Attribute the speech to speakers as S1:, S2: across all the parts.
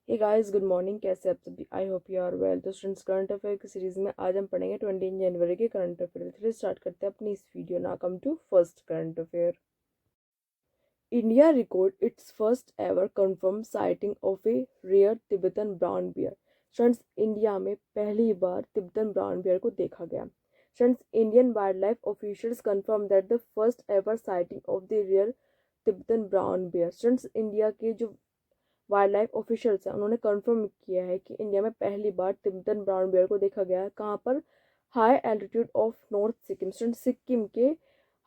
S1: Hey guys, good morning. कैसे आप सभी? I hope you are well. तो स्टूडेंट्स, करंट अफेयर की सीरीज में आज हम पढ़ेंगे 20 जनवरी के करंट अफेयर। चलिए स्टार्ट करते हैं अपनी इस वीडियो। ना come to first current affair. India record its first ever confirm sighting of a rare Tibetan brown bear. Students, India में पहली बार तिब्बतन ब्राउन बियर को देखा गया। Students, Indian wild life officials confirm that the first ever sighting of the rare Tibetan brown bear. Students, India के जो wild life officials हैं उन्होंने कंफर्म किया है कि इंडिया में पहली बार तिब्बतन ब्राउन बियर को देखा गया है। कहाँ पर? High altitude of north Sikkim. Students, Sikkim के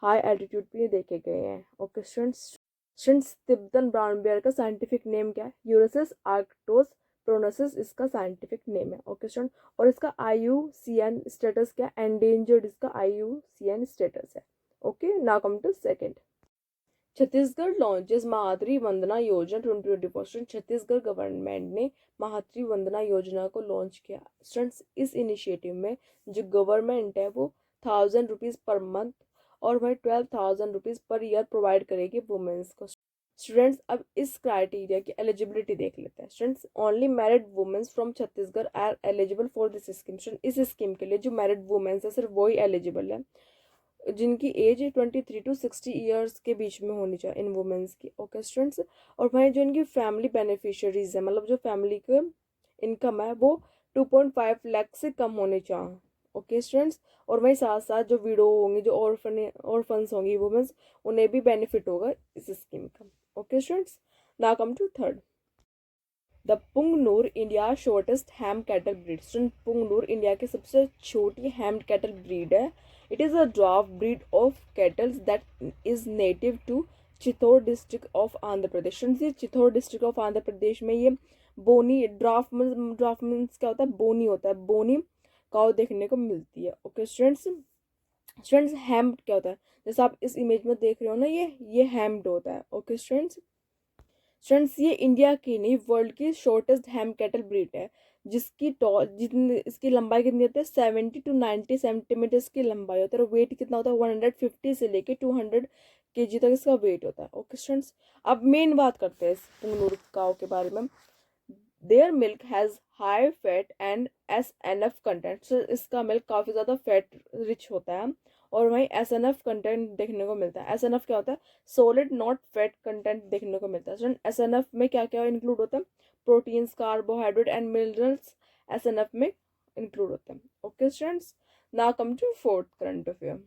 S1: हाई एल्टीट्यूड पे ये देखे गए हैं। Okay students, Tibetan brown bear का साइंटिफिक नेम क्या है? यूरसिस आर्क्टोस प्रोनोसिस इसका साइंटिफिक नेम है। ओके स्टूडेंट, और इसका IUCN स्टेटस क्या? एंडेंजर्ड इसका IUCN स्टेटस है। Okay, now come to second. Chhattisgarh launches Matru Vandana योजना 2024। छत्तीसगढ़ गवर्नमेंट ने मातृ वंदना योजना को लॉन्च किया। स्टूडेंट्स, इस इनिशिएटिव में जो गवर्नमेंट है वो 1,000 रुपीज़ पर मंथ और वही 12,000 रुपीज़ पर ईयर प्रोवाइड करेगी वुमेन्स को। स्टूडेंट्स, अब इस क्राइटेरिया की एलिजिबिलिटी देख लेते हैं। Students, only married womens from Chhattisgarh are eligible for this scheme. इस स्कीम के लिए जो मैरिड वुमेन्स है सिर्फ वही एलिजिबल है जिनकी एज 23 to 60 ईयर्स के बीच में होनी चाहिए इन वुमेन्स की। ओके स्टूडेंट्स, और वहीं जो इनकी फैमिली बेनिफिशियरीज है, मतलब जो फैमिली के इनकम है वो 2.5 लाख से कम होनी चाहिए। ओके स्टूडेंट्स, और वहीं साथ साथ जो विडो होंगी, जो ऑर्फन्स होंगी वुमेन्स, उन्हें भी बेनिफिट होगा इस स्कीम का। Okay students, now come to third. The Punganur India shortest hump cattle breed. Punganur India की सबसे छोटी हैम कैटल ब्रीड है। It is a draught breed of cattles that is native to Chittoor district of Andhra Pradesh. ये Chittoor district of Andhra Pradesh में ये बोनी draft means क्या होता है? बोनी होता है। बोनी काऊ देखने को मिलती है। ओके स्टूडेंट्स, हैम्ड क्या होता है? जैसे आप इस इमेज में देख रहे हो ना, ये हैम्ड होता है। ओके स्टूडेंट्स, ये इंडिया की नहीं वर्ल्ड की शॉर्टेस्ट हैम कैटल ब्रीड है, जिसकी जितनी इसकी लंबाई कितनी होती है? 70 to 90 सेंटीमीटर्स की लंबाई होती है। और वेट कितना होता है? 150 से लेके 200 kg तक इसका वेट होता है। ओके स्टूडेंट्स, अब मेन बात करते हैं इस पुंगनूर काऊ के बारे में। Their milk has high fat and SNF content. इसका मिल्क काफ़ी ज़्यादा फैट रिच होता है और वहीं SNF कंटेंट देखने को मिलता है। SNF क्या होता है? सॉलिड नॉट फैट कंटेंट देखने को मिलता है। स्टूडेंट, SNF में क्या क्या इंक्लूड होता है? Proteins, carbohydrate and minerals SNF में इंक्लूड होते हैं। Okay students, now come to fourth current affair.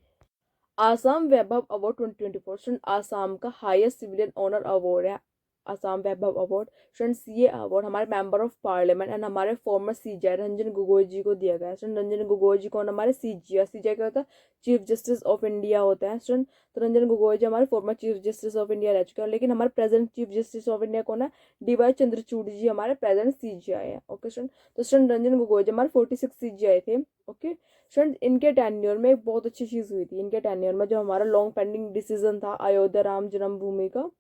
S1: Assam Vaibhav award 2024। Student, Assam का हाईएस्ट सिविलियन ऑनर अवार्ड है आसाम वैभव अवार्ड। स्टूडेंट्स, ये अवार्ड हमारे मेंबर ऑफ पार्लियामेंट एंड हमारे फॉर्मर CJ रंजन गोगोई जी को दिया गया है। स्टूडेंट, रंजन गोगोई जी कौन? हमारे CJ क्या होता है? चीफ जस्टिस ऑफ इंडिया होता है। स्टूडेंट, तो रंजन गोगोई जी हमारे former chief justice of India रह चुके हैं, लेकिन हमारे present chief justice of India कौन है? DY चंद्रचूड़ जी हमारे प्रेजेंट CJI है। ओके स्टूडेंट, तो स्टूडेंट रंजन गोगोई जी हमारे 46 CJI थे। ओके स्टूडेंट, इनके टेन्योर में एक बहुत अच्छी चीज़ हुई थी। इनके टेन्योर में जो हमारा लॉन्ग पेंडिंग डिसीजन था अयोध्या राम जन्मभूमि का,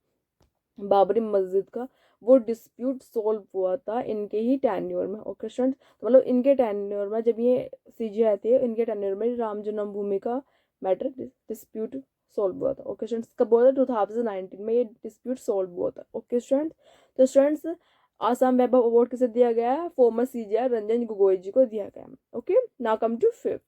S1: बाबरी मस्जिद का, वो डिस्प्यूट सॉल्व हुआ था इनके ही टेन्योर में। ओके स्टूडेंट, तो मतलब इनके टेन्योर में जब ये CJI थे, इनके टेन्योर में राम जन्मभूमि का मैटर डिस्प्यूट सॉल्व हुआ था। ओके स्टूडेंट्स, कब हुआ था? 2019 में ये डिस्प्यूट सॉल्व हुआ था। ओके स्टूडेंट्स, तो स्टूडेंट्स आसाम वैभव अवार्ड किसे दिया गया है? फॉर्मर CJI रंजन गोगोई जी को दिया गया है। Okay, now come to fifth.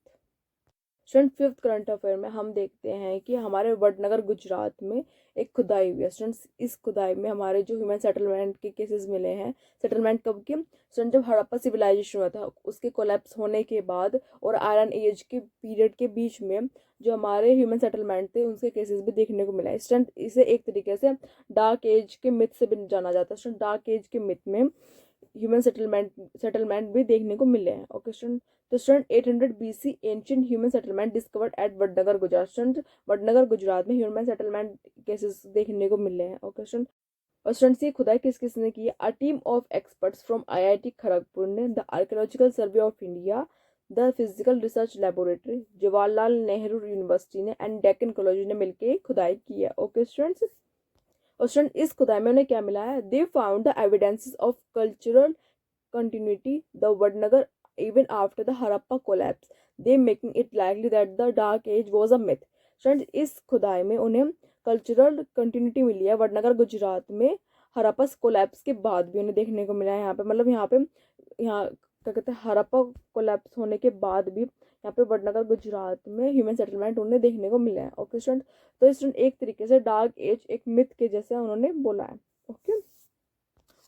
S1: Student, fifth current affair में हम देखते हैं कि हमारे वडनगर गुजरात में एक खुदाई हुई है। स्टूडेंट्स, इस खुदाई में हमारे जो ह्यूमन सेटलमेंट के केसेस मिले हैं। सेटलमेंट कब के? स्टूडेंट, जब हड़प्पा सिविलाइजेशन हुआ था उसके कोलैप्स होने के बाद और आयरन एज के पीरियड के बीच में जो हमारे ह्यूमन सेटलमेंट थे उनके केसेस भी देखने को मिला है। स्टूडेंट, इसे एक तरीके से डार्क एज के मिथ से भी जाना जाता है। स्टूडेंट, डार्क एज के मिथ में ह्यूमन सेटलमेंट भी देखने को मिले हैं। ओके स्टूडेंट, तो student 800 BC ancient human settlement discovered at Vadnagar Gujarat. Student, Vadnagar Gujarat में ह्यूमन सेटलमेंट केसेस देखने को मिले हैं। ओके स्टूडेंट, और स्टूडेंट्स, ये खुदाई किस किसने की है? A team of experts from IIT Kharagpur ने, the archaeological survey of India, the physical research laboratory, Jawaharlal Nehru university ने एंड डेक्कन कॉलेज ने मिलकर खुदाई की है। ओके स्टूडेंट्स, और स्टूडेंट, इस खुदाई में उन्हें क्या मिला है? They found the evidences of cultural continuity the Vadnagar even after the Harappa collapse, they making it likely that the Dark Age was a myth. Student, इस खुदाई में उन्हें कल्चरल कंटिन्यूटी मिली है वडनगर गुजरात में हड़प्पा कोलैप्स के बाद भी उन्हें देखने को मिला है यहाँ पे, मतलब यहाँ क्या कहते हैं, हड़प्पा कोलैप्स होने के बाद भी यहाँ पे वडनगर गुजरात में ह्यूमन सेटलमेंट उन्हें देखने को मिला है। ओके स्टूडेंट, तो स्टूडेंट एक तरीके से डार्क एज एक मिथ के जैसे उन्होंने बोला है। ओके,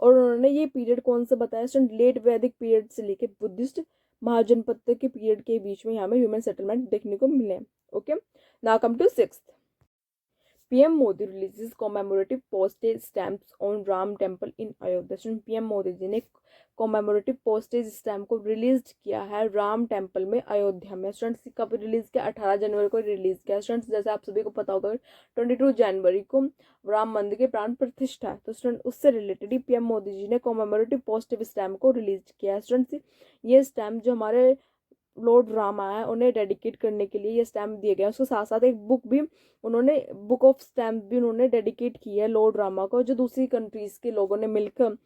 S1: और उन्होंने ये पीरियड कौन सा बताया स्टूडेंट, लेट वैदिक पीरियड से लेके बुद्धिस्ट महाजनपद के पीरियड के बीच में यहाँ में ह्यूमन सेटलमेंट देखने को मिले हैं। Okay, now come to sixth. PM Modi releases commemorative postage stamps on Ram Temple in Ayodhya। PM Modi ji ने कॉमेमोरेटिव पोस्टेज स्टैम्प को रिलीज किया है राम टेम्पल में अयोध्या में। स्टूडेंट्स कब रिलीज किया, 18 जनवरी को रिलीज किया। स्टूडेंट्स जैसे आप सभी को पता होगा 22 जनवरी को राम मंदिर के प्राण प्रतिष्ठा है, तो स्टूडेंट उससे रिलेटेड ही PM मोदी जी ने कॉमेमोरेटिव पोस्टेज स्टैम्प को रिलीज किया है। स्टूडेंट्स ये स्टैम्प जो हमारे लॉर्ड राम आया है उन्हें डेडिकेट करने के लिए ये स्टैम्प दिए गए हैं। उसके साथ साथ एक बुक भी उन्होंने, बुक ऑफ स्टैम्प भी उन्होंने डेडिकेट की है लॉर्ड रामा को, जो दूसरी कंट्रीज के लोगों ने मिलकर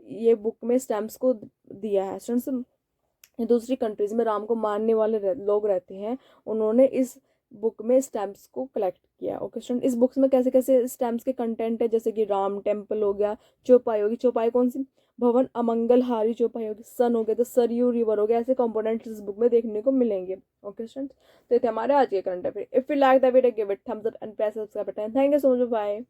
S1: ये बुक में स्टैम्प्स को दिया है। स्टूडेंट्स दूसरी कंट्रीज में राम को मानने वाले लोग रहते हैं, उन्होंने इस बुक में स्टैम्प्स को कलेक्ट किया। ओके स्टूडेंट, इस बुक्स में कैसे कैसे स्टैम्प्स के कंटेंट है, जैसे कि राम टेम्पल हो गया, चौपाई होगी, चौपाई कौन सी, भवन अमंगलहारी चौपाई होगी, सन हो गया, तो सरयू रिवर हो गया, ऐसे कंपोनेंट्स इस बुक में देखने को मिलेंगे। ओके स्टूडेंट्स, तो ये थे हमारे आज के current affair. If you like the video give it thumbs up and press subscribe button. Thank you so much, bye.